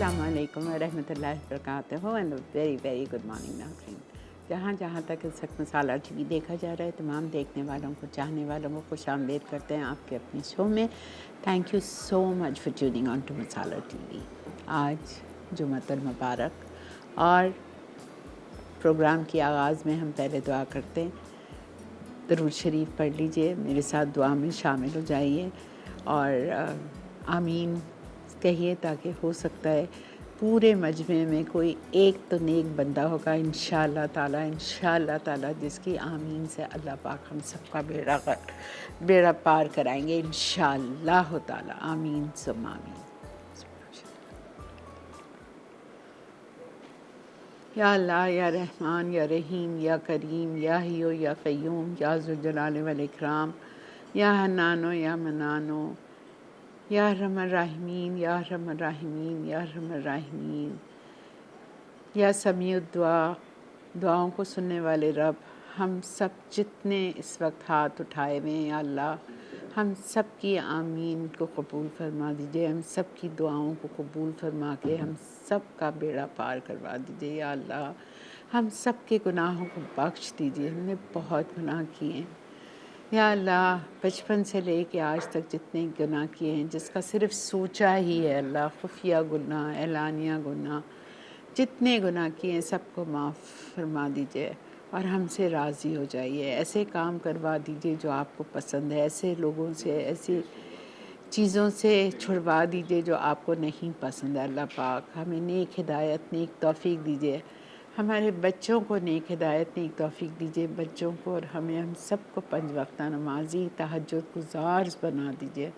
अस्सलामुअलैकुम वरहमतुल्लाहि वबरकातुहू and very very good morning नाज़रीन। जहाँ तक इस वक्त मसाला टीवी देखा जा रहा है, तमाम देखने वालों को, चाहने वालों को खुशामदीद करते हैं आपके अपने शो में। Thank you so much for tuning on to Masala TV. आज जुम्मतुल मुबारक और प्रोग्राम के आगाज़ में हम पहले दुआ करते हैं। दरूद शरीफ पढ़ लीजिए, मेरे साथ दुआ में शामिल हो जाइए और आमीन कहिए, ताकि हो सकता है पूरे मजमे में कोई एक तो नेक बंदा होगा इंशाअल्लाह ताला, जिसकी आमीन से अल्लाह पाक हम सबका बेड़ा पार कराएंगे इंशाअल्लाह ताला। आमीन सुम्मा आमीन। या अल्लाह, या रहमान, या रहीम, या करीम, या हियो, या क़य्यूम, या ज़ुल जलाल वल इकराम, या हन्नानो, या मन्नानो, या रहमान राहिमीन, या रहमान राहिमीन, या रहमान राहिमीन, या समीउद दुआ, दुआओं को सुनने वाले रब, हम सब जितने इस वक्त हाथ उठाए हुए हैं, या अल्लाह हम सब की आमीन को कबूल फरमा दीजिए। हम सब की दुआओं को कबूल फरमा के हम सब का बेड़ा पार करवा दीजिए। या अल्लाह हम सब के गुनाहों को बख्श दीजिए, हमने बहुत गुनाह किए हैं। या अल्लाह बचपन से लेके आज तक जितने गुनाह किए हैं, जिसका सिर्फ सोचा ही है अल्लाह, खुफिया गुनाह, एलानिया गुनाह, जितने गुनाह किए हैं सबको माफ़ फरमा दीजिए और हमसे राज़ी हो जाइए। ऐसे काम करवा दीजिए जो आपको पसंद है, ऐसे लोगों से, ऐसी चीज़ों से छुड़वा दीजिए जो आपको नहीं पसंद है। अल्लाह पाक हमें नेक हिदायत, नेक तौफ़ीक दीजिए। हमारे बच्चों को नेक हिदायत, नेक तौफ़ीक दीजिए बच्चों को, और हमें हम सबको 5 वक्त नमाज़ी तहज्जुद गुज़ार बना दीजिए।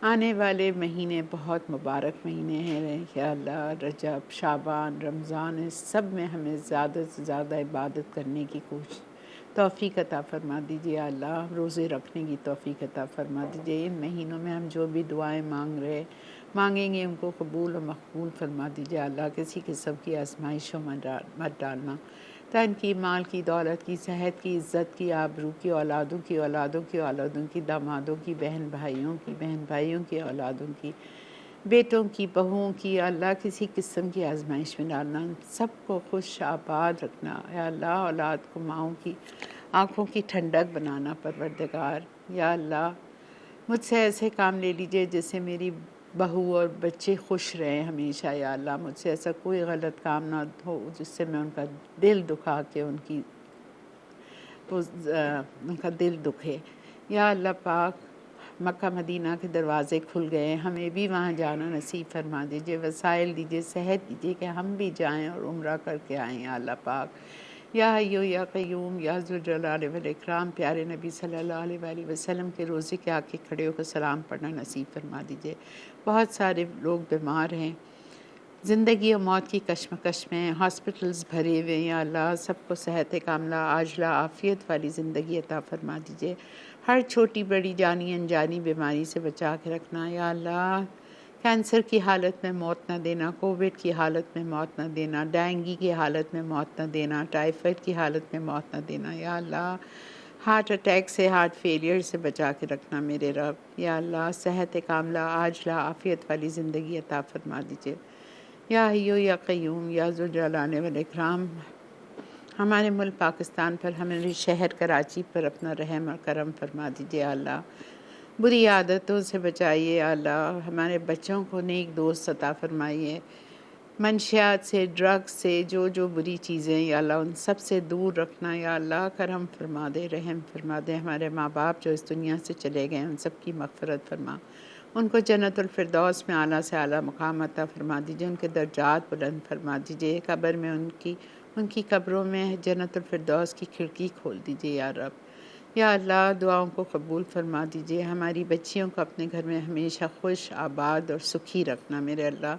आने वाले महीने बहुत मुबारक महीने हैं या अल्लाह, रजब, शाबान, रमज़ान, इस सब में हमें ज़्यादा से ज़्यादा इबादत करने की तौफ़ीक अता फ़रमा दीजिए। अल्लाह रोज़े रखने की तौफ़ीक अता फ़रमा दीजिए। इन महीनों में हम जो भी दुआएं मांगेंगे उनको कबूल और मकबूल फरमा दीजिए। अल्लाह किसी किस्म की आजमाइशों में मत डालना। तन की, माल की, दौलत की, सेहत की, इज़्ज़त की, आबरू की, औलादों की, दामादों की, बहन भाइयों की, औलादों की, बेटों की, बहुओं की, अल्लाह किसी किस्म की आजमाइश में डालना। सबको खुश आबाद रखना। या अल्लाह औलाद को माओं की आँखों की ठंडक बनाना परवरदिगार। या अल्लाह मुझसे ऐसे काम ले लीजिए जिससे मेरी बहू और बच्चे खुश रहें हमेशा। या अल्लाह मुझसे ऐसा कोई गलत काम ना हो जिससे मैं उनका दिल दुखा के उनका दिल दुखे। या अल्लाह पाक मक्का मदीना के दरवाज़े खुल गए, हमें भी वहाँ जाना नसीब फरमा दीजिए। वसाइल दीजिए, सेहत दीजिए कि हम भी जाएं और उम्रा करके आएँ। या अल्लाह पाक या हय्यू या क़य्यूम या ज़ुल जलाल वल इकराम, प्यारे नबी सल्लल्लाहु अलैहि वसल्लम के रोज़े के आके खड़े होकर सलाम पढ़ना नसीब फरमा दीजिए। बहुत सारे लोग बीमार हैं, ज़िंदगी और मौत की कश्मकश में, हॉस्पिटल्स भरे हुए हैं। या अल्लाह सबको सेहत कामला, आजला, आफ़ियत वाली ज़िंदगी अता फ़रमा दीजिए। हर छोटी बड़ी जानी अनजानी बीमारी से बचा के रखना। या अल्लाह कैंसर की हालत में मौत न देना, कोविड की हालत में मौत न देना, डेंगू की हालत में मौत न देना, टाइफाइड की हालत में मौत न देना। या अल्लाह हार्ट अटैक से, हार्ट फेलियर से बचा के रखना मेरे रब। या अल्लाह सेहत कामला, आजला, आफ़ियत वाली ज़िंदगी अता फ़रमा दीजिए। या हय्यू या क़य्यूम या ज़ुल जलाल वल इकराम, हमारे मुल्क पाकिस्तान पर, हमारे शहर कराची पर अपना रहम और करम फरमा दीजिए। अल्लाह बुरी आदतों से बचाइए। अल्लाह हमारे बच्चों को नेक दोस्त अता फरमाइए। मंशियात से, ड्रग्स से, जो बुरी चीज़ें, या अल्लाह उन सब से दूर रखना। या अल्लाह करम फरमा दे, रहम फरमा दे। हमारे माँ बाप जो इस दुनिया से चले गए उन सब की मग़फ़िरत फरमा, उनको जन्नतुल फ़िरदौस में आला से आला मुक़ाम अता फ़रमा दीजिए। उनके दर्जात बुलंद फरमा दीजिए। कब्र में उनकी कब्रों में जन्नतुल फ़िरदौस की खिड़की खोल दीजिए या रब। या अल्लाह दुआओं को कबूल फरमा दीजिए। हमारी बच्चियों को अपने घर में हमेशा खुश, आबाद और सुखी रखना मेरे अल्लाह।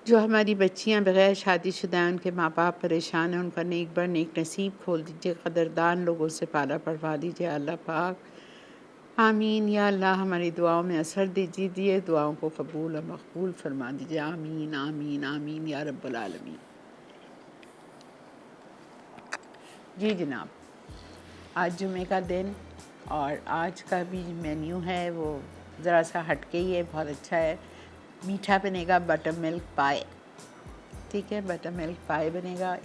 जो हमारी बच्चियां बग़ैर शादीशुदा हैं, उनके माँ बाप परेशान हैं, उनका नेक बर नेक नसीब खोल दीजिए। क़दरदान लोगों से पाला पढ़वा दीजिए अल्लाह पाक। आमीन। या अल्लाह हमारी दुआओं में असर दीजिए, दुआओं को कबूल और मकबूल फरमा दीजिए। आमीन आमीन आमीन या रब्बुल आलमीन। जी जनाब, आज जुमे का दिन और आज का भी मेन्यू है वो ज़रा सा हटके ही है, बहुत अच्छा है। मीठा बनेगा बटर मिल्क पाए, ठीक है, बटर मिल्क पाए बनेगा।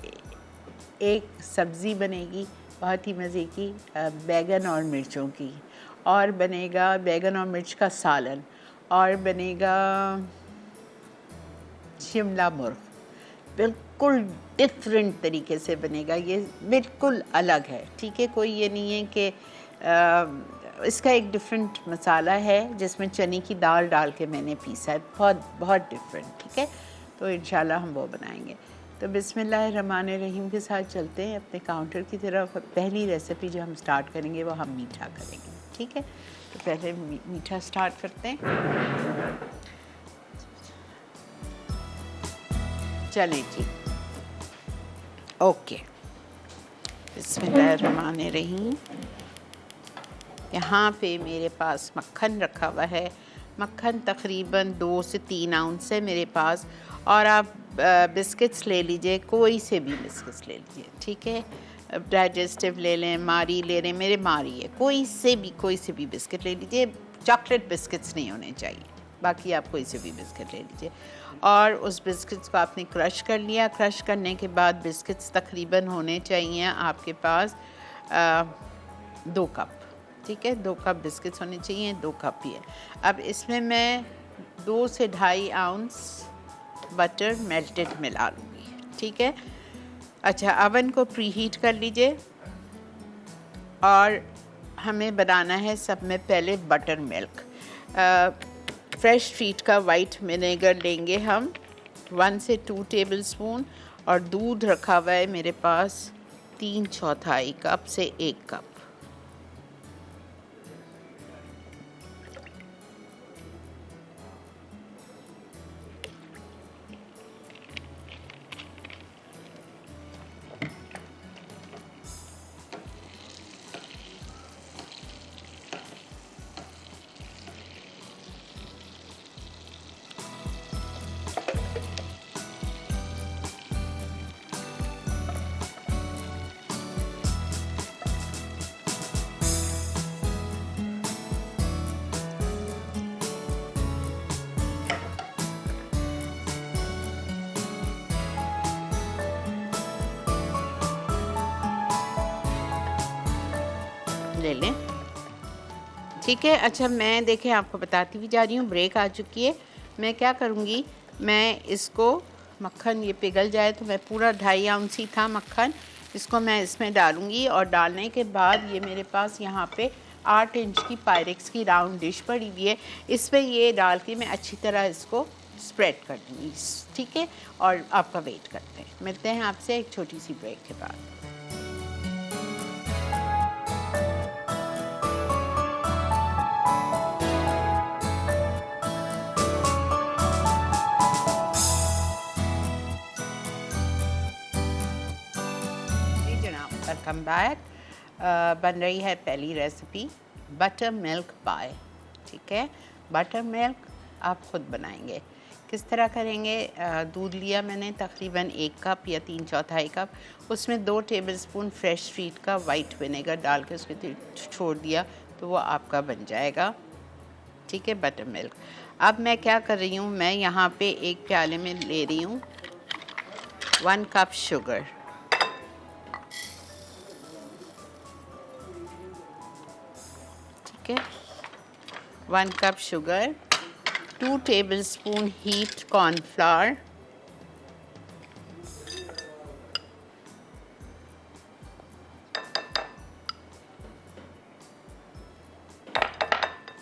एक सब्ज़ी बनेगी बहुत ही मज़े की, बैगन और मिर्चों की, और बनेगा बैगन और मिर्च का सालन, और बनेगा शिमला मुर्ग। बिल्कुल डिफरेंट तरीके से बनेगा, ये बिल्कुल अलग है, ठीक है। कोई ये नहीं है कि इसका एक डिफरेंट मसाला है जिसमें चने की दाल डाल के मैंने पीसा है, बहुत बहुत डिफरेंट, ठीक है। तो इंशाल्लाह हम वो बनाएंगे। तो बिस्मिल्लाहिर्रहमानिर्रहीम के साथ चलते हैं अपने काउंटर की तरफ। पहली रेसिपी जो हम स्टार्ट करेंगे वो हम मीठा करेंगे, ठीक है। तो पहले मीठा स्टार्ट करते हैं। चलें जी, ओके। बिस्मिल्लाहिर्रहमानिर्रहीम। यहाँ पे मेरे पास मक्खन रखा हुआ है। मक्खन तकरीबन 2 से 3 आउंस है मेरे पास। और आप बिस्किट्स ले लीजिए, कोई से भी बिस्किट्स ले लीजिए, ठीक है। डाइजेस्टिव ले लें, मारी ले लें, मेरे मारी है, कोई से भी बिस्किट ले लीजिए। चॉकलेट बिस्किट्स नहीं होने चाहिए, बाकी आप कोई से भी बिस्किट ले लीजिए। और उस बिस्किट्स को आपने क्रश कर लिया। क्रश करने के बाद बिस्किट्स तकरीबन होने चाहिए आपके पास 2 कप, ठीक है। 2 कप बिस्किट्स होने चाहिए, 2 कप ही है। अब इसमें मैं 2 से 2.5 आउंस बटर मेल्टेड मिला लूँगी, ठीक है। अच्छा, अवन को प्री हीट कर लीजिए। और हमें बनाना है सब में पहले बटर मिल्क। फ्रेश ट्रीट का वाइट विनेगर लेंगे हम 1 से 2 टेबलस्पून। और दूध रखा हुआ है मेरे पास 3/4 कप से 1 कप। ले लें, ठीक है। अच्छा, मैं देखें आपको बताती भी जा रही हूँ, ब्रेक आ चुकी है। मैं क्या करूँगी, मैं इसको मक्खन ये पिघल जाए तो मैं पूरा 2.5 आउंस ही था मक्खन, इसको मैं इसमें डालूँगी। और डालने के बाद ये मेरे पास यहाँ पे 8 इंच की पायरेक्स की राउंड डिश पड़ी हुई है, इस पर ये डाल के मैं अच्छी तरह इसको स्प्रेड कर दूँगी, ठीक है। और आपका वेट करते हैं, मिलते हैं आपसे एक छोटी सी ब्रेक के बाद। Welcome back. बन रही है पहली रेसिपी, बटर मिल्क पाए, ठीक है। बटर मिल्क आप ख़ुद बनाएंगे। किस तरह करेंगे, दूध लिया मैंने तकरीबन 1 कप या 3/4 कप, उसमें 2 टेबलस्पून फ्रेश ट्रीट का वाइट विनेगर डाल के उसके छोड़ दिया तो वो आपका बन जाएगा, ठीक है, बटर मिल्क। अब मैं क्या कर रही हूँ, मैं यहाँ पे एक प्याले में ले रही हूँ 1 कप शुगर, ठीक है, 1 cup sugar, 2 tablespoon heat cornflour,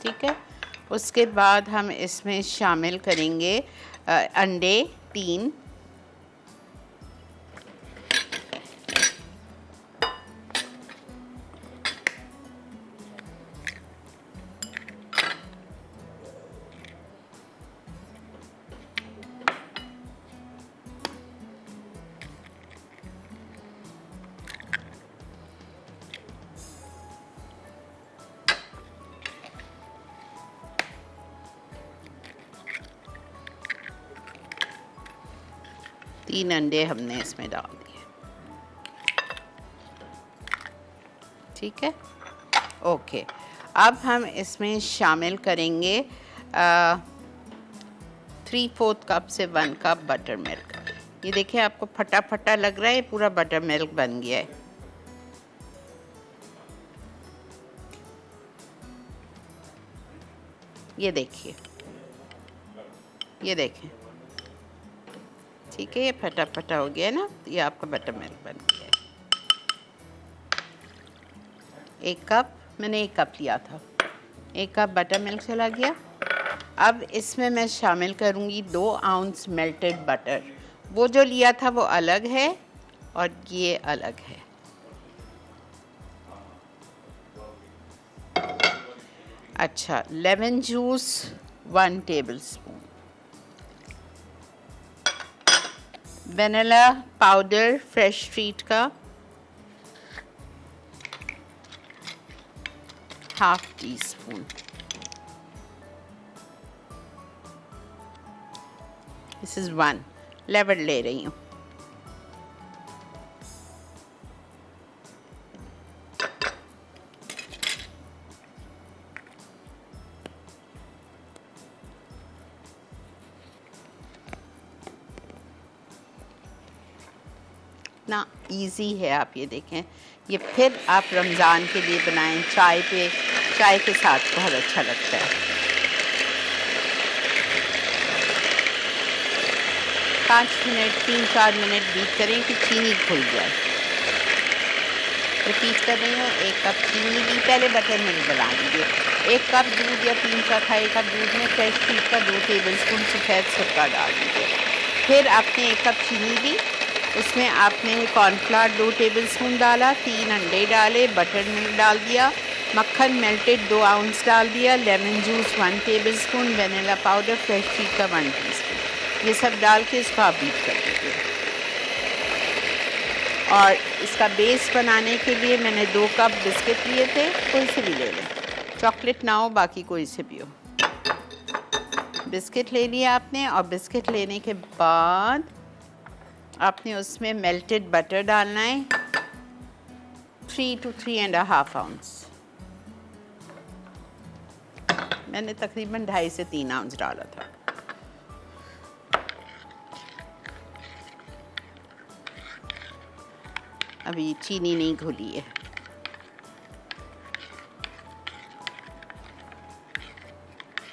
ठीक है। उसके बाद हम इसमें शामिल करेंगे अंडे 3, तीन अंडे हमने इसमें डाल दिए, ठीक है, ओके। अब हम इसमें शामिल करेंगे 3/4 कप से 1 कप बटर मिल्क। ये देखिए आपको फटा फटा लग रहा है, पूरा बटर मिल्क बन गया है। ये देखिए, ये देखें, ठीक है, ये फटा फटा हो गया है ना, ये आपका बटर मिल्क बन गया है। 1 कप, मैंने 1 कप लिया था, 1 कप बटर मिल्क चला गया। अब इसमें मैं शामिल करूँगी 2 आउंस मेल्टेड बटर। वो जो लिया था वो अलग है और ये अलग है। अच्छा, lemon juice 1 tablespoon, vanilla powder fresh treat का ½ टीस्पून, दिस इज 1 लेवल ले रही हूँ। ना इजी है, आप ये देखें, ये फिर आप रमज़ान के लिए बनाएं, चाय के साथ बहुत अच्छा लगता है। 5 मिनट 3-4 मिनट बीट करें कि चीनी घुल जाए। रिपीट कर रही हूँ, 1 कप चीनी ली, पहले बटर मिल्क बना लीजिए। 1 कप दूध या 3/4 कप दूध में फ्रेश क्रीम का 2 टेबलस्पून सफ़ेद सिरका डाल दीजिए। फिर आपने 1 कप चीनी ली, उसमें आपने कॉर्नफ्लावर 2 टेबलस्पून डाला, 3 अंडे डाले, बटर मिल्क डाल दिया, मक्खन मेल्टेड 2 आउंस डाल दिया, lemon juice 1 tablespoon, vanilla powder fresh cream का 1 टीस्पून, ये सब डाल के इसको आप बीट कर दीजिए। और इसका बेस बनाने के लिए मैंने 2 कप बिस्किट लिए थे, कोई से भी ले लें, चॉकलेट ना हो, बाकी कोई से भी हो। बिस्किट ले लिया आपने, और बिस्किट लेने के बाद आपने उसमें मेल्टेड बटर डालना है 3 to 3.5 आउंस। मैंने तकरीबन 2.5 से 3 आउंस डाला था। अभी चीनी नहीं घुली है।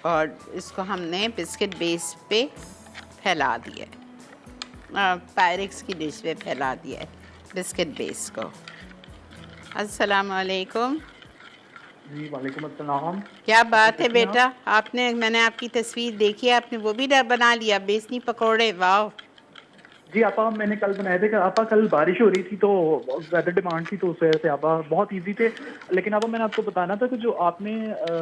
और इसको हमने बिस्किट बेस पे फैला दिया है, पायरेक्स की डिश पे फैला दिया है बिस्किट बेस को। अस्सलाम वालेकुम। जी वालेकुम अस्सलाम। क्या बात है बेटा, मैंने आपकी तस्वीर देखी है, आपने वो भी बना लिया, बेसनी पकौड़े, वाह। जी आपा, मैंने कल बनाए थे। आपा कल बारिश हो रही थी तो वेदर डिमांड थी, तो उस वजह से आपा बहुत इजी थे। लेकिन आपा मैंने आपको बताना था कि जो आपने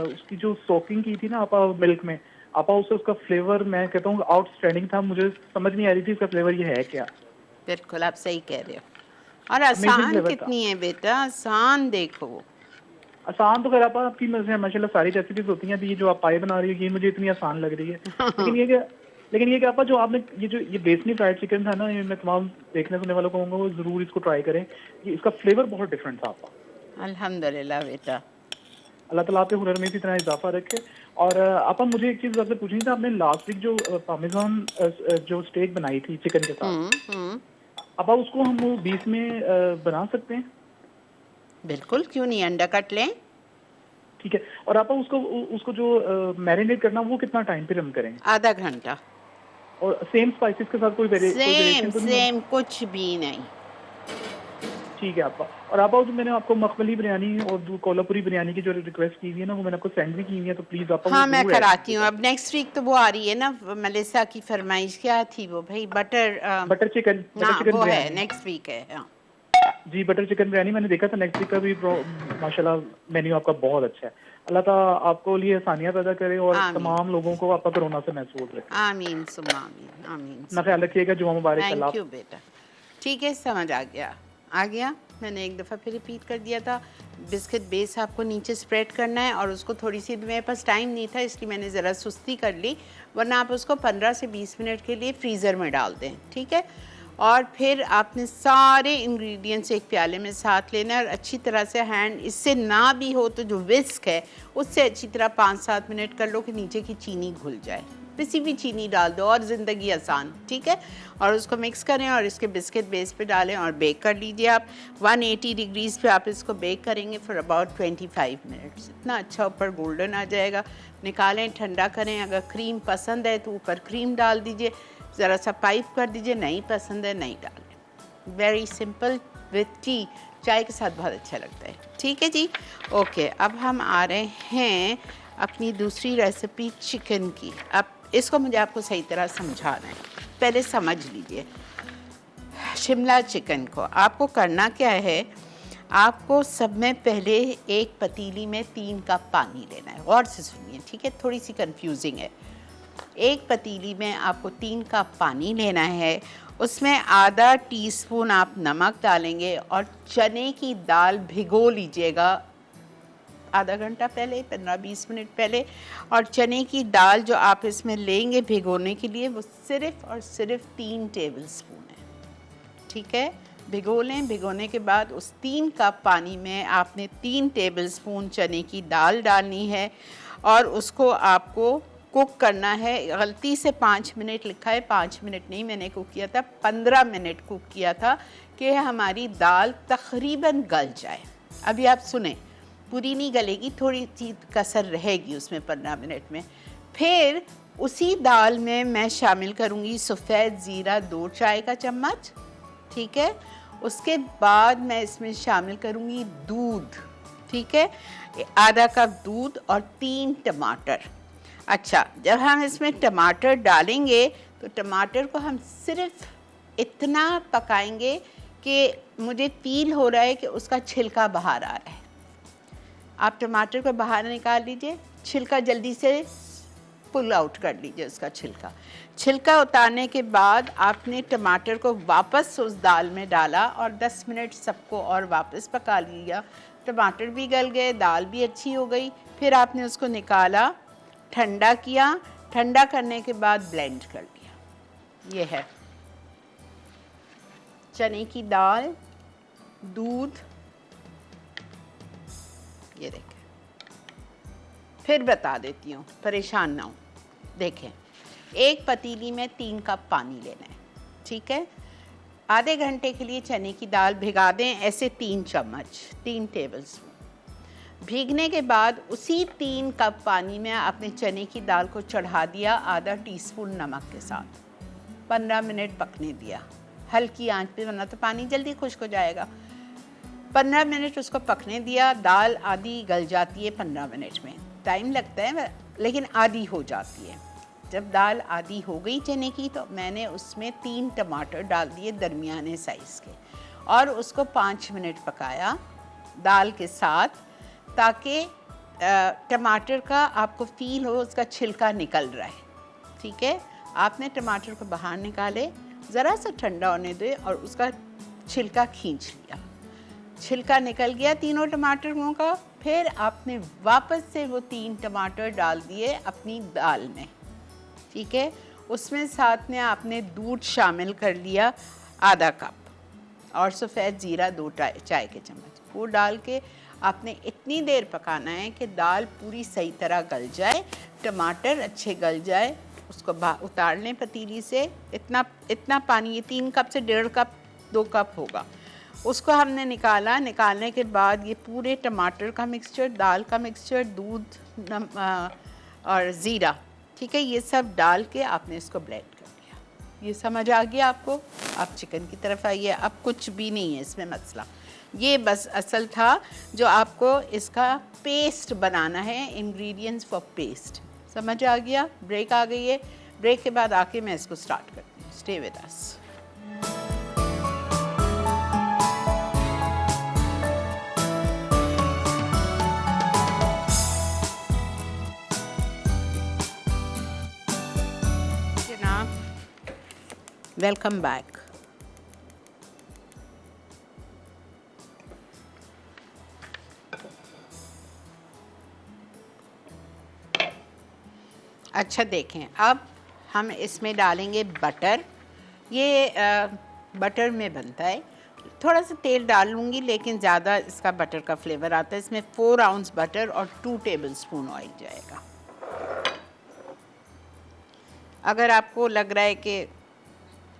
उसकी जो सोकिंग की थी ना आपा मिल्क में, आपा उसका फ्लेवर मैं कहता हूँ आउटस्टैंडिंग था। मुझे समझ नहीं आ रही थी इसका फ्लेवर ये है क्या। बिल्कुल आप सही कह रहे हो। और आसान कितनी है बेटा, आसान देखो। आसान तो खैर आपा आपकी माशाल्लाह सारी रेसिपीज होती हैं, ये जो आप पाए बना रही है ये मुझे इतनी आसान लग रही है। लेकिन ये कि आपा जो आपने ये बेसनी फ्राइड चिकन था ना, ये मैं तमाम देखने सुनने वालों को कहूँगा वो जरूर इसको ट्राई करें। ये इसका फ्लेवर बहुत डिफरेंट था आपा। अल्हम्दुलिल्लाह बेटा, अल्लाह ताला आपके हुनर में इसी तरह इजाफा रखे। और आपा मुझे एक चीज़ आपसे पूछनी थी, आपने लास्ट वीक जो पार्मेजान जो स्टेक बनाई थी चिकन के साथ, आपा उसको हम 20 में बना सकते हैं? बिल्कुल, क्यों नहीं, अंडा कट लें। ठीक है। और आपा उसको जो मैरिनेट करना वो कितना टाइम पे हम करें? आधा घंटा। और सेम स्पाइसेस के साथ कोई वेरिएशन तो नहीं? सेम कुछ भी नहीं। ठीक है आपा। और आपा जो मैंने आपको मखमली बिरयानी और कोल्हापुरी बिरयानी की जो रिक्वेस्ट की हुई है ना, वो मैंने आपको सेंड भी की हुई है, तो प्लीज आपा हाँ मैं कराती हूँ। अब नेक्स्ट वीक तो वो आ रही है ना, मलिसा की फरमाइश क्या थी वो भाई, बटर चिकन वो है, नेक्स्ट वीक है। हाँ जी, बटर चिकन बिरयानी मैंने देखा था। नेक्स्ट वीक का भी माशाल्लाह मेन्यू आपका बहुत अच्छा है। अल्लाह ताला आपको लिए आसानियां पैदा करे और तमाम लोगों को आपका कोरोना से महफूज रखे। आमीन सुम्मा आमीन, आमीन। ना ख्याल रखिएगा, जुम्मा मुबारक। थैंक यू बेटा। ठीक है, समझ आ गया। मैंने एक दफ़ा फिर रिपीट कर दिया था। बिस्किट बेस आपको नीचे स्प्रेड करना है, और उसको थोड़ी सी, मेरे पास टाइम नहीं था इसलिए मैंने ज़रा सुस्ती कर ली, वरना आप उसको 15 से 20 मिनट के लिए फ्रीज़र में डाल दें, ठीक है। और फिर आपने सारे इंग्रेडिएंट्स एक प्याले में साथ लेना है, और अच्छी तरह से हैंड, इससे ना भी हो तो जो विस्क है उससे अच्छी तरह 5-7 मिनट कर लो कि नीचे की चीनी घुल जाए, पिसी हुई चीनी डाल दो और ज़िंदगी आसान, ठीक है। और उसको मिक्स करें और इसके बिस्किट बेस पे डालें और बेक कर लीजिए आप। 180 डिग्रीज़ पे आप इसको बेक करेंगे फॉर अबाउट 25 मिनट्स। इतना अच्छा ऊपर गोल्डन आ जाएगा। निकालें, ठंडा करें। अगर क्रीम पसंद है तो ऊपर क्रीम डाल दीजिए, ज़रा सा पाइप कर दीजिए, नहीं पसंद है नहीं डालें। वेरी सिंपल विथ टी, चाय के साथ बहुत अच्छा लगता है, ठीक है जी। ओके, अब हम आ रहे हैं अपनी दूसरी रेसिपी चिकन की। अब इसको मुझे आपको सही तरह समझाना है, पहले समझ लीजिए। शिमला चिकन को आपको करना क्या है, आपको सब में पहले एक पतीली में 3 कप पानी लेना है। गौर से सुनिए, ठीक है, थोड़ी सी कंफ्यूजिंग है। एक पतीली में आपको 3 कप पानी लेना है, उसमें आधा टीस्पून आप नमक डालेंगे और चने की दाल भिगो लीजिएगा आधा घंटा पहले, 15-20 मिनट पहले। और चने की दाल जो आप इसमें लेंगे भिगोने के लिए वो सिर्फ़ और सिर्फ 3 टेबल स्पून है, ठीक है। भिगो लें। भिगोने के बाद उस 3 कप पानी में आपने 3 टेबल स्पून चने की दाल डालनी है और उसको आपको कुक करना है। गलती से 5 मिनट लिखा है, 5 मिनट नहीं, मैंने कुक किया था 15 मिनट कुक किया था कि हमारी दाल तकरीबन गल जाए। अभी आप सुने, पूरी नहीं गलेगी, थोड़ी सी कसर रहेगी उसमें 15 मिनट में। फिर उसी दाल में मैं शामिल करूँगी सफ़ेद ज़ीरा 2 चाय का चम्मच, ठीक है। उसके बाद मैं इसमें शामिल करूँगी दूध, ठीक है, आधा कप दूध और 3 टमाटर। अच्छा, जब हम इसमें टमाटर डालेंगे तो टमाटर को हम सिर्फ इतना पकाएंगे कि मुझे फील हो रहा है कि उसका छिलका बाहर आ रहा है। आप टमाटर को बाहर निकाल लीजिए, छिलका जल्दी से पुल आउट कर लीजिए उसका छिलका उतारने के बाद आपने टमाटर को वापस उस दाल में डाला और 10 मिनट सबको और वापस पका लिया। टमाटर भी गल गए, दाल भी अच्छी हो गई। फिर आपने उसको निकाला, ठंडा किया। ठंडा करने के बाद ब्लेंड कर लिया। ये है चने की दाल, दूध, ये देखें। फिर बता देती हूँ, परेशान ना हो। देखें, एक पतीली में 3 कप पानी लेना है, ठीक है। आधे घंटे के लिए चने की दाल भिगा दें, ऐसे 3 चम्मच, 3 टेबल स्पून। भीगने के बाद उसी 3 कप पानी में आपने चने की दाल को चढ़ा दिया आधा टीस्पून नमक के साथ। 15 मिनट पकने दिया हल्की आंच पे, वरना तो पानी जल्दी खुश्क हो जाएगा। 15 मिनट उसको पकने दिया। दाल आधी गल जाती है 15 मिनट में, टाइम लगता है लेकिन आधी हो जाती है। जब दाल आधी हो गई चने की तो मैंने उसमें 3 टमाटर डाल दिए दरमियाने साइज़ के और उसको 5 मिनट पकाया दाल के साथ, ताकि टमाटर का आपको फील हो उसका छिलका निकल रहा है, ठीक है। आपने टमाटर को बाहर निकाले, ज़रा सा ठंडा होने दे और उसका छिलका खींच लिया। छिलका निकल गया तीनों टमाटरों का। फिर आपने वापस से वो 3 टमाटर डाल दिए अपनी दाल में, ठीक है। उसमें साथ में आपने दूध शामिल कर लिया आधा कप और सफ़ेद ज़ीरा 2 चाय के चम्मच। वो डाल के आपने इतनी देर पकाना है कि दाल पूरी सही तरह गल जाए, टमाटर अच्छे गल जाए। उसको उतार लें पतीली से। इतना पानी, ये 3 कप से 1.5 कप 2 कप होगा। उसको हमने निकाला। निकालने के बाद ये पूरे टमाटर का मिक्सचर, दाल का मिक्सचर, दूध और ज़ीरा, ठीक है, ये सब डाल के आपने इसको ब्लेंड कर लिया। ये समझ आ गया आपको? आप चिकन की तरफ आइए। अब कुछ भी नहीं है इसमें मसला, ये बस असल था जो आपको इसका पेस्ट बनाना है, इंग्रेडिएंट्स फॉर पेस्ट। समझ आ गया? ब्रेक आ गई है। ब्रेक के बाद आके मैं इसको स्टार्ट करती हूँ। Stay with us. Welcome back. अच्छा देखें, अब हम इसमें डालेंगे बटर। ये बटर में बनता है, थोड़ा सा तेल डाल लूँगी लेकिन ज़्यादा इसका बटर का फ्लेवर आता है। इसमें 4 आउंस बटर और 2 टेबल स्पून ऑयल जाएगा। अगर आपको लग रहा है कि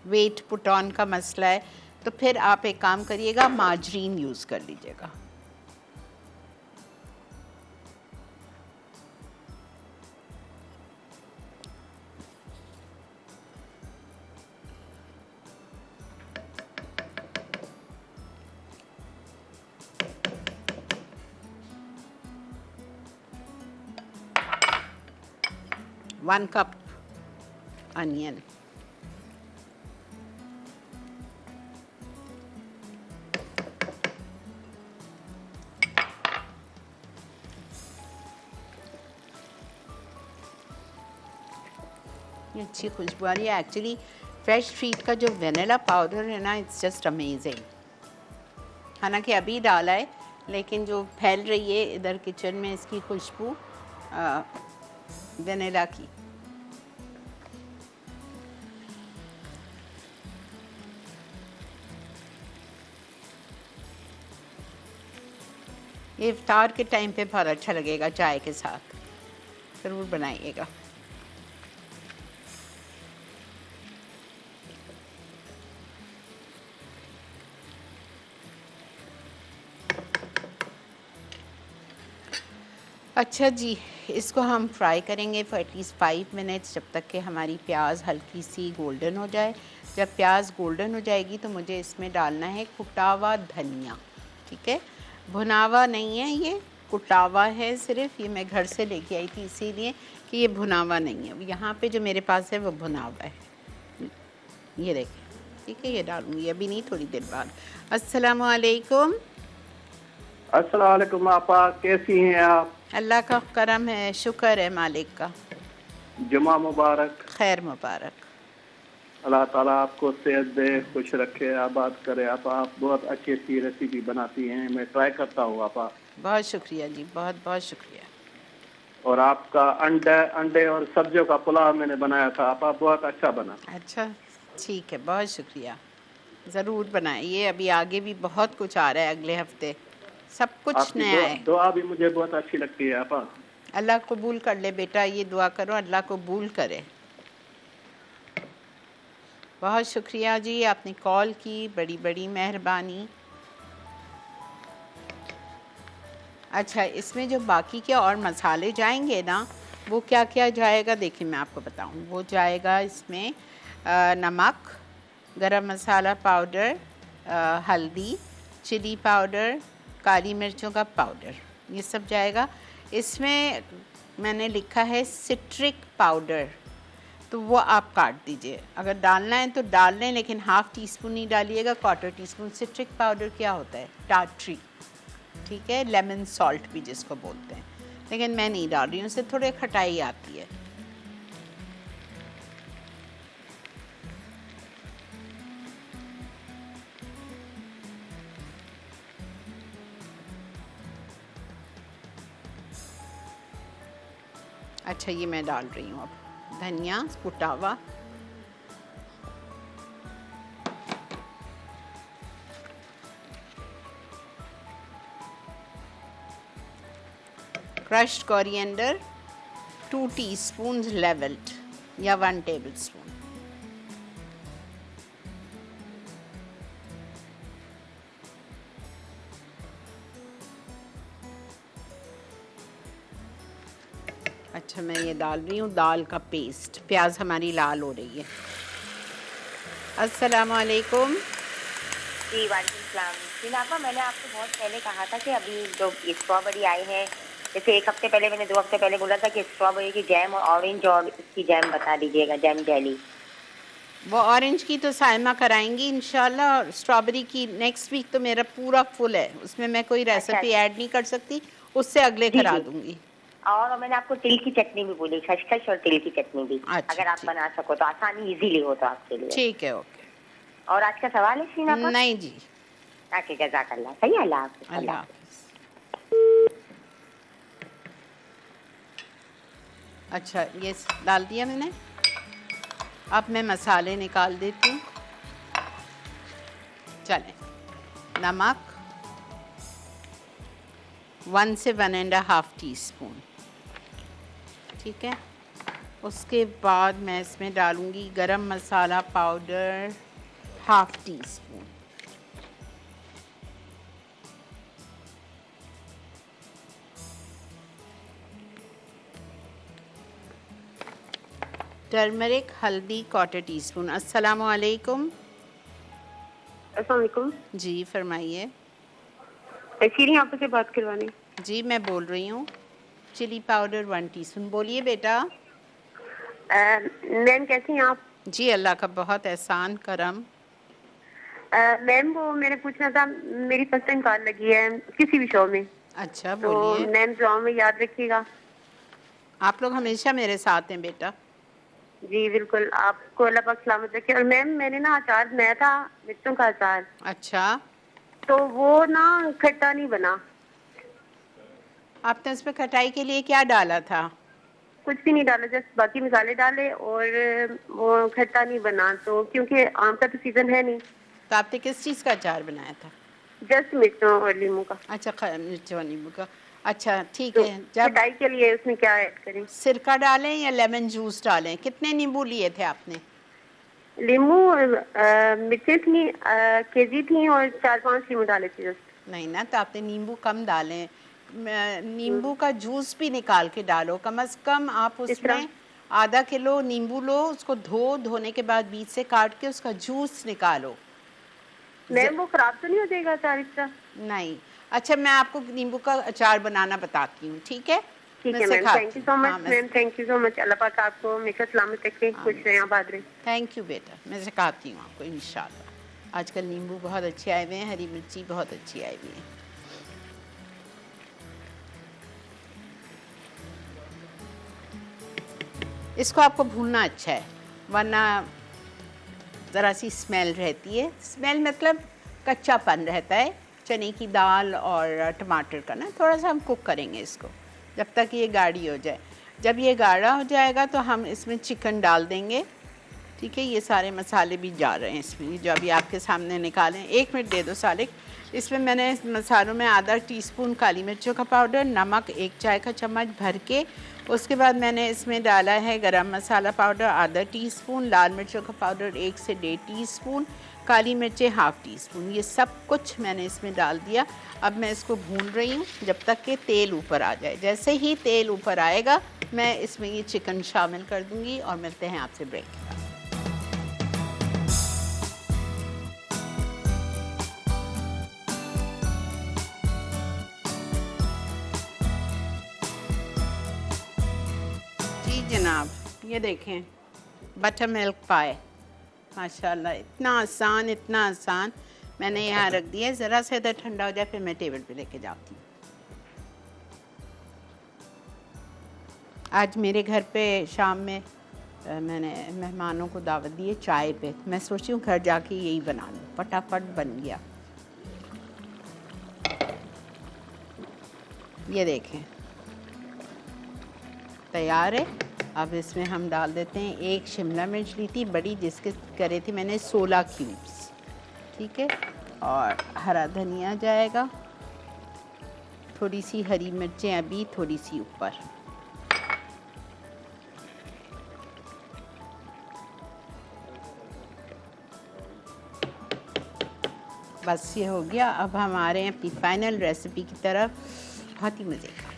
वेट पुट ऑन का मसला है तो फिर आप एक काम करिएगा, मार्जरीन यूज़ कर लीजिएगा। वन कप अनियन, अच्छी खुशबू आ रही है। एक्चुअली फ्रेश ट्रीट का जो वेनिला पाउडर है ना, इट्स जस्ट अमेजिंग। हालांकि अभी डाला है, लेकिन जो फैल रही है इधर किचन में इसकी खुशबू वेनिला की। ये इफ्तार के टाइम पे बहुत अच्छा लगेगा चाय के साथ, ज़रूर बनाइएगा। अच्छा जी, इसको हम फ्राई करेंगे फॉर एटलीस्ट 5 मिनट्स, जब तक कि हमारी प्याज हल्की सी गोल्डन हो जाए। जब प्याज गोल्डन हो जाएगी तो मुझे इसमें डालना है कुटावा धनिया, ठीक है। भुनावा नहीं है, ये कुटावा है सिर्फ। ये मैं घर से लेके आई थी इसीलिए कि ये भुनावा नहीं है। यहाँ पे जो मेरे पास है वो भुनावा है, ये देखें, ठीक है। ये डालूँगी अभी नहीं, थोड़ी देर बाद। अस्सलामु अलैकुम। अस्सलाम वालेकुम आपा, कैसी हैं आप? अल्लाह का करम है, शुक्र है मालिक का। जुमा मुबारक। खैर मुबारक। अल्लाह ताला आपको सेहत दे, खुश रखे, आबाद करे। आपा आप बहुत अच्छी अच्छी रेसिपी बनाती हैं, मैं ट्राई करता हूँ आपा। बहुत शुक्रिया जी, बहुत बहुत शुक्रिया। और आपका अंडे और सब्जियों का पुलाव मैंने बनाया था आपा, बहुत अच्छा बना। अच्छा, ठीक है, बहुत शुक्रिया। ज़रूर बनाइए, अभी आगे भी बहुत कुछ आ रहा है, अगले हफ्ते सब कुछ आपकी नया है। दुआ भी मुझे बहुत अच्छी लगती है आपा। अल्लाह कबूल कर ले बेटा, ये दुआ करो अल्लाह कबूल करे। बहुत शुक्रिया जी, आपने कॉल की, बड़ी बड़ी मेहरबानी। अच्छा, इसमें जो बाकी के और मसाले जाएंगे ना, वो क्या क्या जाएगा देखिए मैं आपको बताऊं। वो जाएगा इसमें नमक, गरम मसाला पाउडर, हल्दी, चिली पाउडर, काली मिर्चों का पाउडर, ये सब जाएगा। इसमें मैंने लिखा है सिट्रिक पाउडर, तो वो आप काट दीजिए। अगर डालना है तो डाल लें, लेकिन हाफ़ टी स्पून नहीं डालिएगा, 1/4 टीस्पून। सिट्रिक पाउडर क्या होता है? टार्ट्री, ठीक है, लेमन सॉल्ट भी जिसको बोलते हैं, लेकिन मैं नहीं डाल रही हूँ, उससे थोड़ी खटाई आती है। अच्छा, ये मैं डाल रही हूँ अब धनिया कुटावा, क्रश्ड कोरिएंडर 2 टीस्पून लेवल्ड या 1 टेबलस्पून। अच्छा, मैं ये डाल रही हूँ दाल का पेस्ट। प्याज हमारी लाल हो रही है। अस्सलाम वालेकुम। जी वालेकुम सलाम। जी नाफा, मैंने आपको बहुत पहले कहा था कि अभी जो स्ट्रॉबेरी आई है, जैसे 1 हफ्ते पहले, मैंने 2 हफ्ते पहले बोला था कि स्ट्रॉबेरी की जैम और ऑरेंज और इसकी जैम बता दीजिएगा, जैम जेली। वो ऑरेंज की तो साइमा कराएंगी इंशाल्लाह, और स्ट्रॉबेरी की नेक्स्ट वीक तो मेरा पूरा फुल है, उसमें मैं कोई रेसिपी ऐड नहीं कर सकती, उससे अगले करा दूंगी। और मैंने आपको तिल की चटनी भी बोली, खसखस और तिल की चटनी भी। अच्छा, अगर आप बना सको तो आसानी इजीली हो तो आपके लिए। ठीक है, ओके। और आज का सवाल है सीना पर? नहीं जी। ओके, जज़ाकल्लाह। सही है, अल्लाह हाफ़िज़। अल्लाह हाफ़िज़। अच्छा, ये डाल दिया मैंने। अब मैं मसाले निकाल देती हूँ। चलें, नमक 1 से 1.5 टीस्पून, ठीक है। उसके बाद मैं इसमें डालूँगी गरम मसाला पाउडर ½ टीस्पून। टर्मरिक हल्दी क्वार्टर टीस्पून। अस्सलाम वालेकुम। अस्सलाम वालेकुम। जी फरमाइए। शीरी आपसे से बात करवानी। जी मैं बोल रही हूँ। Chilli powder 1 teaspoon. बोलिए बेटा। मैम कैसी हैं आप? जी अल्लाह का बहुत एहसान करम। मैम वो मैंने पूछना था, मेरी फर्स्ट टाइम कॉल लगी है किसी भी शो में। अच्छा तो बोलिए। मैम दुआ में याद रखिएगा। आप लोग हमेशा मेरे साथ हैं बेटा। जी बिल्कुल, आपको अल्लाह पाक सलामत रखे। और मैम मैंने ना अचार बनाया था, मिर्चों का अचार। अच्छा तो वो ना खट्टा नहीं बना। आपने उसमें खटाई के लिए क्या डाला था? कुछ भी नहीं डाला, जस्ट बाकी मसाले डाले और वो खट्टा नहीं बना। तो क्योंकि आम का तो सीजन है नहीं। तो आपने किस चीज़ का अचार बनाया था? जस्ट मिर्चों और नींबू का। अच्छा मिर्च और नींबू का। अच्छा ठीक तो है। जब खटाई के लिए उसमें क्या ऐड करें? सिरका डालें या लेमन जूस डालें? कितने नींबू लिए थे आपने? नींबू मिर्चें थी केजी थी और 4-5 नींबू डाले थे जस्ट। नहीं ना, तो आपने नींबू कम डालें। नींबू का जूस भी निकाल के डालो। कम से कम आप किस तरह? उसमें ½ किलो नींबू लो, उसको धोने के बाद बीच से काट के उसका जूस निकालो। मैम वो खराब तो नहीं हो जाएगा अचार इस तरह? नहीं। अच्छा मैं आपको नींबू का अचार बनाना बताती हूँ, ठीक है? ठीक मैं है मैम, सिखाती थैंक यू हूँ। सो हाँ, मच मैं ma'am, thank you so much. अल्लाह पाक आपको हमेशा सलामत रखे, खुश रहें, आबाद रहें। थैंक यू बेटा, मैं सिखाती हूँ आपको इंशाल्लाह। आजकल नींबू बहुत अच्छे आए हुए हैं, हरी मिर्ची बहुत अच्छी आई हुई है। इसको आपको भूनना अच्छा है, वरना ज़रा सी स्मेल रहती है। स्मेल मतलब कच्चापन रहता है चने की दाल और टमाटर का ना। थोड़ा सा हम कुक करेंगे इसको जब तक ये गाढ़ी हो जाए। जब ये गाढ़ा हो जाएगा तो हम इसमें चिकन डाल देंगे, ठीक है? ये सारे मसाले भी जा रहे हैं इसमें, जो अभी आपके सामने निकालें। 1 मिनट दे दो सालिक। इसमें मैंने मसालों में ½ टीस्पून काली मिर्चों का पाउडर, नमक 1 चाय का चम्मच भर के, उसके बाद मैंने इसमें डाला है गरम मसाला पाउडर ½ टीस्पून, लाल मिर्चों का पाउडर 1 से 1.5 टीस्पून, काली मिर्चें ½ टीस्पून। ये सब कुछ मैंने इसमें डाल दिया। अब मैं इसको भून रही हूँ जब तक कि तेल ऊपर आ जाए। जैसे ही तेल ऊपर आएगा मैं इसमें ये चिकन शामिल कर दूँगी और मिलते हैं आपसे ब्रेक के बाद। जी जनाब, ये देखें बटर मिल्क पाए, माशाल्लाह इतना आसान, इतना आसान। मैंने यहाँ रख दिया, ज़रा से इधर ठंडा हो जाए फिर मैं टेबल पे लेके जाती हूँ। आज मेरे घर पे शाम में मैंने मेहमानों को दावत दी है चाय पे। मैं सोची हूँ घर जाके यही बना लूँ, फटाफट बन गया। ये देखें तैयार है। अब इसमें हम डाल देते हैं 1 शिमला मिर्च ली थी बड़ी, जिसके करे थे मैंने 16 क्यूब्स, ठीक है? और हरा धनिया जाएगा, थोड़ी सी हरी मिर्चें अभी थोड़ी सी ऊपर। बस ये हो गया। अब हम आ रहे हैं अपनी फाइनल रेसिपी की तरफ। बहुत ही मज़े का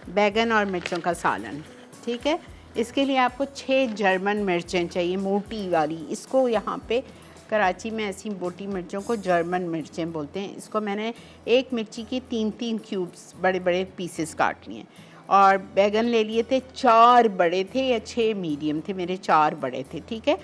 बैगन और मिर्चों का सालन, ठीक है? इसके लिए आपको 6 जर्मन मिर्चें चाहिए, मोटी वाली। इसको यहाँ पे कराची में ऐसी मोटी मिर्चों को जर्मन मिर्चें बोलते हैं। इसको मैंने एक मिर्ची की 3-3 क्यूब्स बड़े बड़े पीसेस काट लिए। और बैगन ले लिए थे 4 बड़े थे या 6 मीडियम थे, मेरे 4 बड़े थे, ठीक है?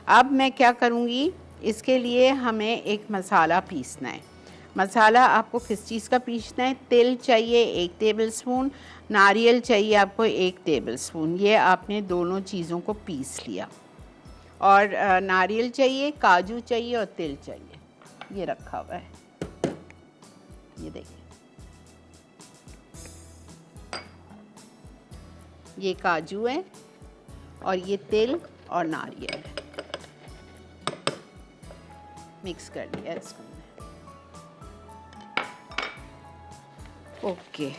अब मैं क्या करूँगी, इसके लिए हमें एक मसाला पीसना है। मसाला आपको किस चीज़ का पीसना है? तिल चाहिए 1 टेबलस्पून, नारियल चाहिए आपको 1 टेबलस्पून। ये आपने दोनों चीज़ों को पीस लिया। और नारियल चाहिए, काजू चाहिए और तिल चाहिए। ये रखा हुआ है, ये देखिए, ये काजू है और ये तिल और नारियल है। मिक्स कर लिया इसको। ओके,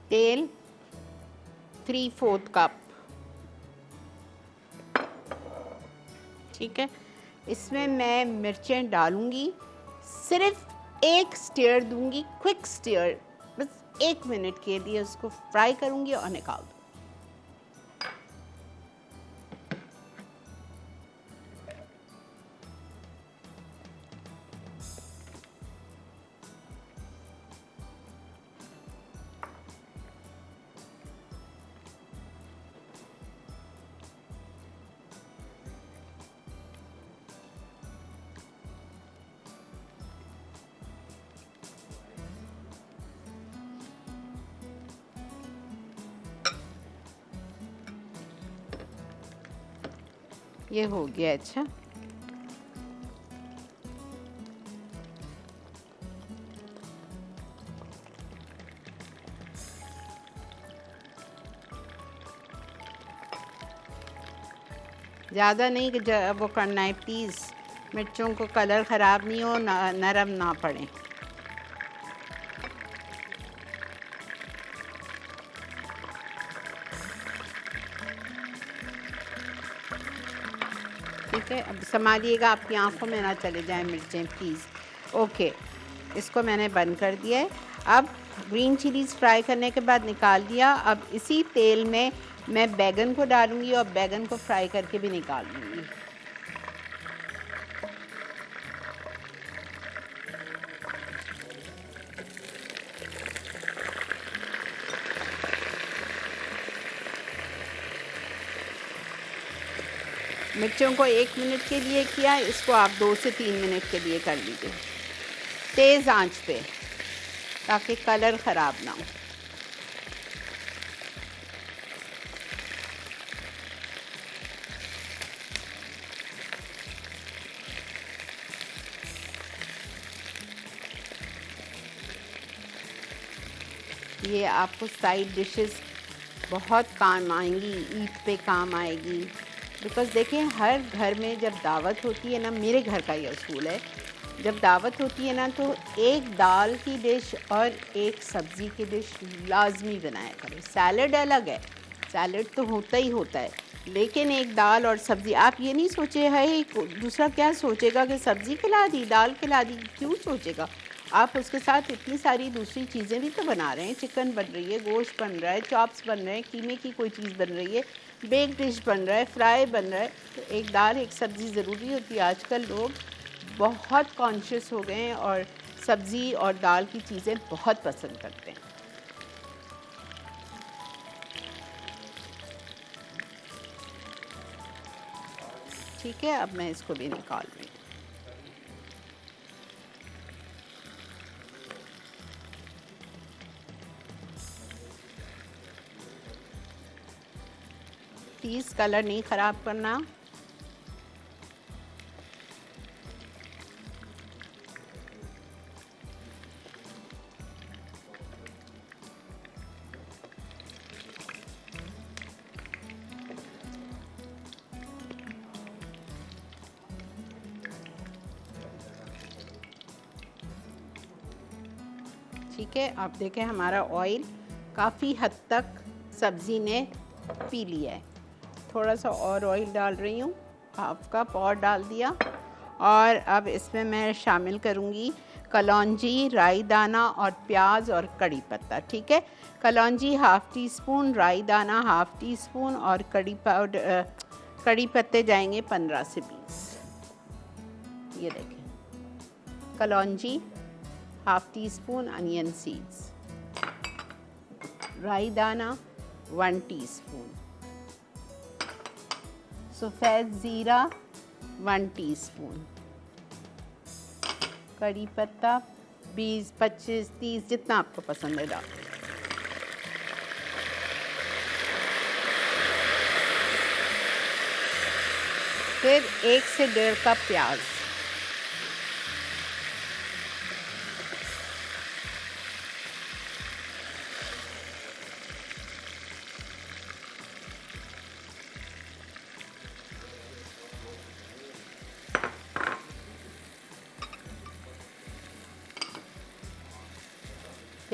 तेल 3/4 कप, ठीक है। इसमें मैं मिर्चें डालूंगी, सिर्फ एक स्टीयर दूंगी, क्विक स्टीयर, बस 1 मिनट के लिए उसको फ्राई करूंगी और निकाल दूंगी। ये हो गया। अच्छा, ज़्यादा नहीं कि वो करना है प्लीज़, मिर्चों को कलर ख़राब नहीं हो, नरम ना पड़े। ठीक है, अब संभालिएगा आपकी आंखों में ना चले जाएं मिर्चें प्लीज़। ओके, इसको मैंने बंद कर दिया है। अब ग्रीन चिलीज़ फ्राई करने के बाद निकाल दिया। अब इसी तेल में मैं बैगन को डालूंगी और बैगन को फ्राई करके भी निकाल लूँगी। मिर्चों को 1 मिनट के लिए किया, इसको आप 2 से 3 मिनट के लिए कर लीजिए तेज़ आंच पे, ताकि कलर ख़राब ना हो। ये आपको साइड डिशेस बहुत काम आएंगी, ईद पे काम आएगी। बिकॉज़ देखिए, हर घर में जब दावत होती है ना, मेरे घर का ये असूल है, जब दावत होती है ना तो एक दाल की डिश और एक सब्ज़ी की डिश लाजमी बनाया करो। सैलड अलग है, सैलड तो होता ही होता है, लेकिन एक दाल और सब्ज़ी, आप ये नहीं सोचे है दूसरा क्या सोचेगा कि सब्ज़ी खिला दी, दाल खिला दी, क्यों सोचेगा। आप उसके साथ इतनी सारी दूसरी चीज़ें भी तो बना रहे हैं। चिकन बन रही है, गोश्त बन रहा है, चॉप्स बन रहे हैं, कीमे की कोई चीज़ बन रही है, बेक डिश बन रहा है, फ्राई बन रहा है। तो एक दाल एक सब्ज़ी ज़रूरी होती है। आजकल लोग बहुत कॉन्शियस हो गए हैं और सब्ज़ी और दाल की चीज़ें बहुत पसंद करते हैं। ठीक है, अब मैं इसको भी निकाल रही हूँ। प्लीज़ कलर नहीं ख़राब करना। ठीक है, आप देखें हमारा ऑयल काफ़ी हद तक सब्ज़ी ने पी लिया है। थोड़ा सा और ऑयल डाल रही हूँ, 1/2 कप और डाल दिया। और अब इसमें मैं शामिल करूँगी कलौंजी, राई दाना और प्याज और कड़ी पत्ता। ठीक है, कलौंजी 1/2 टीस्पून, राई दाना 1/2 टीस्पून और कड़ी पत्ते जाएंगे 15 से 20। ये देखें, कलौंजी 1/2 टीस्पून, अनियन सीड्स, राई दाना 1 टीस्पून, सफ़ेद ज़ीरा 1 टीस्पून, कड़ी पत्ता 20, 25, 30 जितना आपको पसंद है डाल। फिर 1 से 1.5 कप प्याज,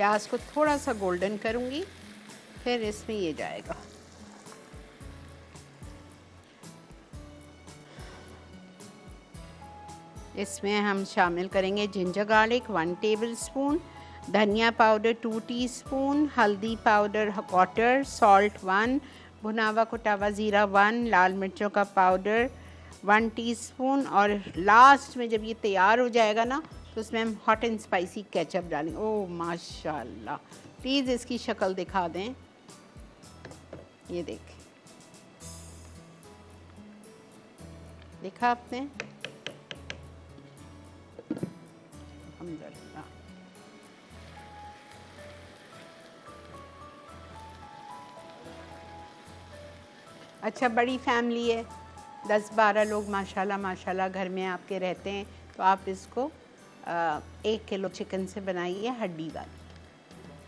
प्याज को थोड़ा सा गोल्डन करूँगी, फिर इसमें ये जाएगा। इसमें हम शामिल करेंगे जिंजर गार्लिक 1 टेबलस्पून, धनिया पाउडर 2 टीस्पून, हल्दी पाउडर 1/4, सॉल्ट 1, भुना हुआ कुटा हुआ ज़ीरा 1, लाल मिर्चों का पाउडर 1 टीस्पून, और लास्ट में जब ये तैयार हो जाएगा ना तो उसमें हम हॉट एंड स्पाइसी केचप डालेंगे। ओह माशाल्लाह, प्लीज़ इसकी शक्ल दिखा दें। ये देखें, देखा आपने? अल्हम्दुलिल्लाह। अच्छा, बड़ी फैमिली है, 10-12 लोग माशाल्लाह माशाल्लाह घर में आपके रहते हैं, तो आप इसको 1 किलो चिकन से बनाइए, हड्डी वाली,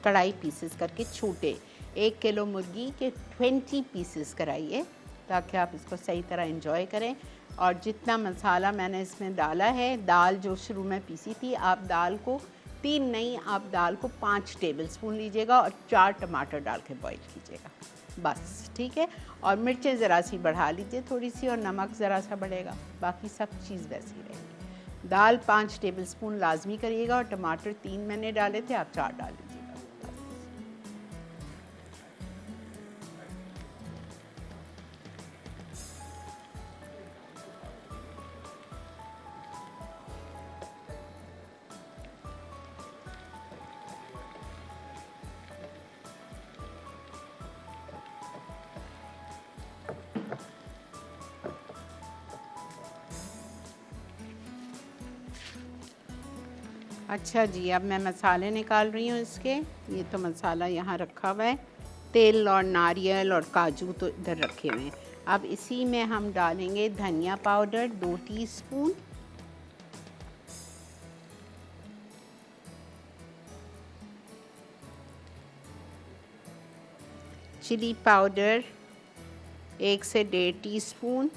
कढ़ाई पीसेस करके छोटे। 1 किलो मुर्गी के 20 पीसेस कराइए ताकि आप इसको सही तरह एंजॉय करें। और जितना मसाला मैंने इसमें डाला है, दाल जो शुरू में पीसी थी, आप दाल को 3 नहीं, आप दाल को 5 टेबलस्पून लीजिएगा और 4 टमाटर डाल के बॉईल कीजिएगा, बस, ठीक है। और मिर्चें ज़रा सी बढ़ा लीजिए थोड़ी सी, और नमक ज़रा सा बढ़ेगा, बाकी सब चीज़ वैसी रहेगी। दाल 5 टेबलस्पून लाजमी करिएगा, और टमाटर 3 मैंने डाले थे, आप 4 डाल लीजिएगा। अच्छा जी, अब मैं मसाले निकाल रही हूँ इसके। ये तो मसाला यहाँ रखा हुआ है, तेल और नारियल और काजू तो इधर रखे हुए हैं। अब इसी में हम डालेंगे धनिया पाउडर 2 टीस्पून, चिली पाउडर 1 से 1.5 टीस्पून,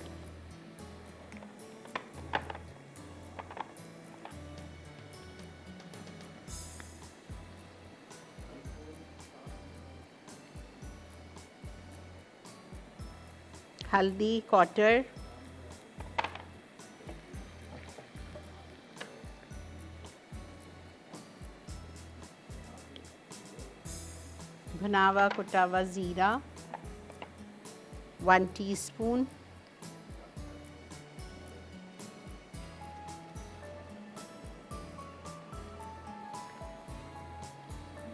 हल्दी 1/4, भुना हुआ कुटा हुआ ज़ीरा 1 टीस्पून,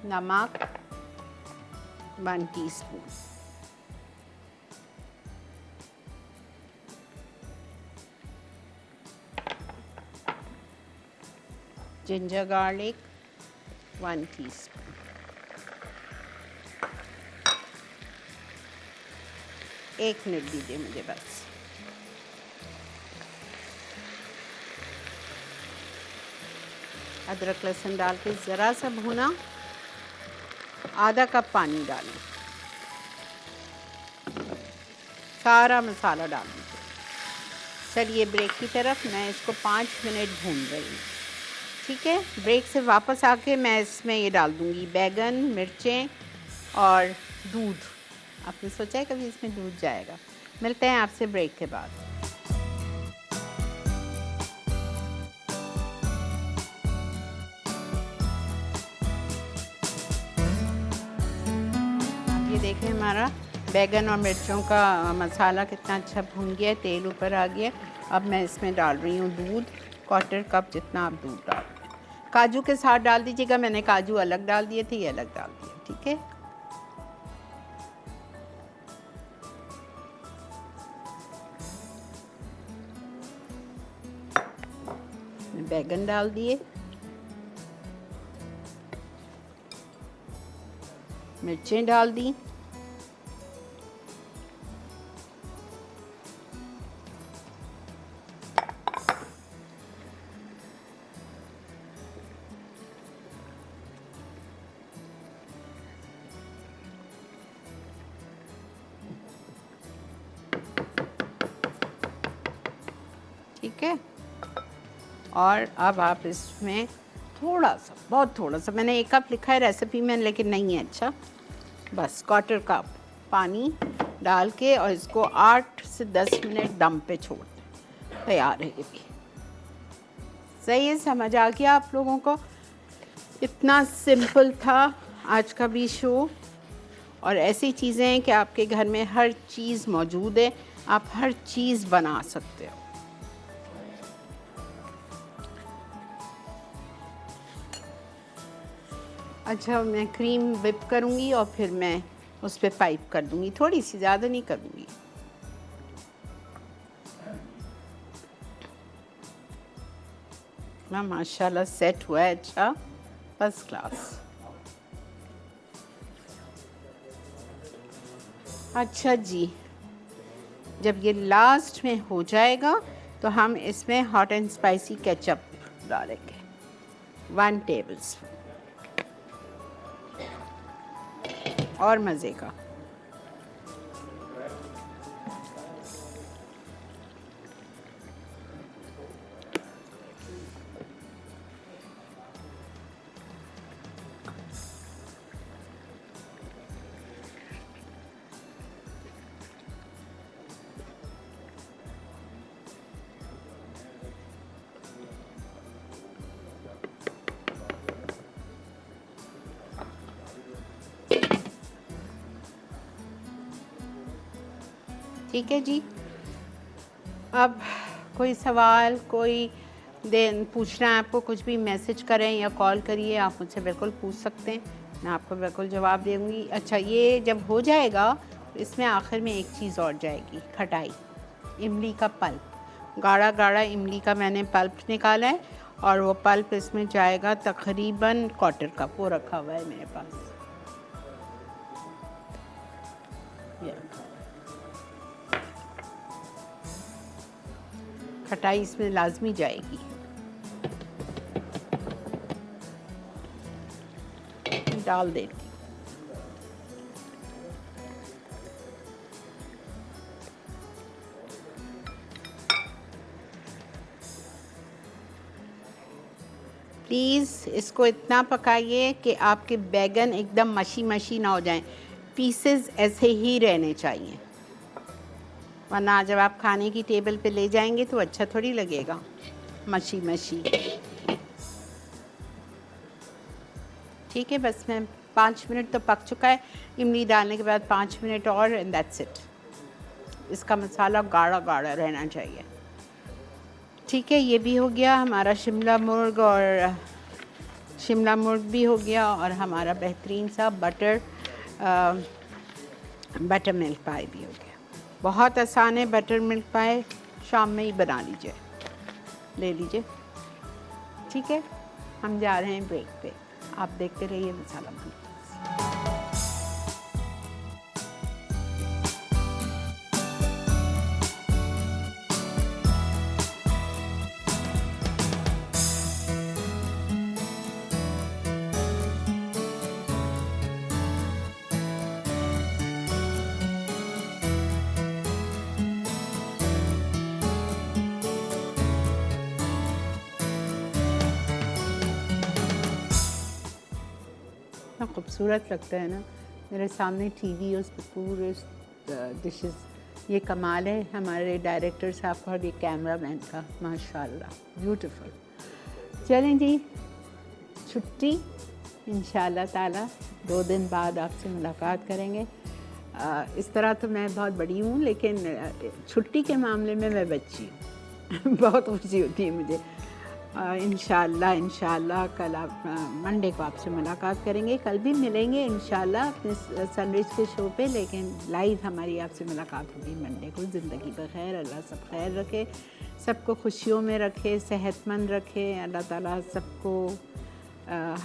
नमक 1 टीस्पून, जिंजर गार्लिक 1 टीस्पून, एक मिनट दीजिए मुझे बस। अदरक लहसुन डाल के ज़रा सा भुना, आधा कप पानी डालें, सारा मसाला डाल दीजिए। चलिए ब्रेक की तरफ, मैं इसको 5 मिनट भून रही हूँ, ठीक है। ब्रेक से वापस आके मैं इसमें ये डाल दूँगी बैगन, मिर्चें और दूध। आपने सोचा है कभी इसमें दूध जाएगा? मिलते हैं आपसे ब्रेक के बाद। ये देखें, हमारा बैगन और मिर्चों का मसाला कितना अच्छा भुन गया है, तेल ऊपर आ गया। अब मैं इसमें डाल रही हूँ दूध, 1/4 कप जितना आप दूध डाल, काजू के साथ डाल दीजिएगा। मैंने काजू अलग डाल दिए थे, ये अलग डाल दिए, ठीक है। बैगन डाल दिए, मिर्चें डाल दी, ठीक है। और अब आप इसमें थोड़ा सा, बहुत थोड़ा सा, मैंने 1 कप लिखा है रेसिपी में लेकिन नहीं है अच्छा। बस 1/4 कप पानी डाल के और इसको 8 से 10 मिनट दम पे छोड़ दें, तैयार है ये भी। सही है, समझ आ गया आप लोगों को? इतना सिंपल था आज का भी शो। और ऐसी चीज़ें हैं कि आपके घर में हर चीज़ मौजूद है, आप हर चीज़ बना सकते हो। अच्छा, मैं क्रीम whip करूँगी और फिर मैं उस पर पाइप कर दूँगी, थोड़ी सी, ज़्यादा नहीं करूँगी। ना माशाल्लाह सेट हुआ है, अच्छा, फर्स्ट क्लास। अच्छा जी, जब ये लास्ट में हो जाएगा तो हम इसमें हॉट एंड स्पाइसी केचप डालेंगे, 1 टेबलस्पून, और मज़े का। ठीक है जी। अब कोई सवाल, कोई देन पूछना है आपको, कुछ भी मैसेज करें या कॉल करिए, आप मुझसे बिल्कुल पूछ सकते हैं, मैं आपको बिल्कुल जवाब दूँगी। अच्छा, ये जब हो जाएगा इसमें आखिर में एक चीज़ और जाएगी, खटाई, इमली का पल्प, गाढ़ा गाढ़ा इमली का मैंने पल्प निकाला है और वो पल्प इसमें जाएगा तकरीबन 1/4 कप, वो रखा हुआ है मेरे पास। खटाई इसमें लाजमी जाएगी। डाल देती, प्लीज़ इसको इतना पकाइए कि आपके बैगन एकदम मशी मशी ना हो जाएं, पीसेस ऐसे ही रहने चाहिए, वरना जब आप खाने की टेबल पे ले जाएंगे तो अच्छा थोड़ी लगेगा, मशी मशी। ठीक है, बस मैं 5 मिनट तो पक चुका है, इमली डालने के बाद 5 मिनट और, एंड दैट्स इट। इसका मसाला गाढ़ा गाढ़ा रहना चाहिए। ठीक है, ये भी हो गया हमारा शिमला मुर्ग, और शिमला मुर्ग भी हो गया, और हमारा बेहतरीन सा बटर मिल्क पाई भी हो गया। बहुत आसान है बटर मिल्क पाई, शाम में ही बना लीजिए, ले लीजिए। ठीक है, हम जा रहे हैं ब्रेक पे, आप देखते रहिए मसाला मंडी। खूबसूरत लगता है ना, मेरे सामने टीवी, उस पर पूरे डिशेस, ये कमाल है हमारे डायरेक्टर साहब का और ये कैमरामैन का, माशाल्लाह ब्यूटीफुल। चलें जी, छुट्टी इंशाल्लाह ताला 2 दिन बाद आपसे मुलाकात करेंगे। इस तरह तो मैं बहुत बड़ी हूँ, लेकिन छुट्टी के मामले में मैं बच्ची हूँ बहुत खुशी होती है मुझे। इंशाल्लाह कल आप मंडे को आपसे मुलाकात करेंगे, कल भी मिलेंगे इंशाल्लाह अपने सनराइज के शो पे, लेकिन लाइव हमारी आपसे मुलाकात होगी मंडे को। ज़िंदगी बखैर, अल्लाह सब खैर रखे, सबको खुशियों में रखे, सेहतमंद रखे, अल्लाह ताला सबको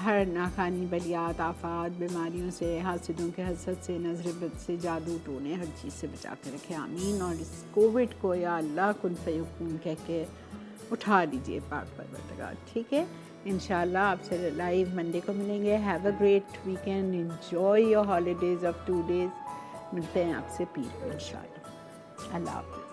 हर नाकानी बलियात, आफात, बीमारियों से, हासिदों के हसद से, नज़र बद से, जादू टोने, हर चीज़ से बचा के रखे, आमीन। और इस कोविड को या अल्लाह कुन फयकून कह के उठा लीजिए पाक परवरदिगार। ठीक है, इंशाल्लाह आपसे लाइव मंडे को मिलेंगे। Have a great weekend, enjoy your holidays of 2 days. मिलते हैं आपसे पीर को इंशाल्लाह। अल्लाह हाफ़िज़।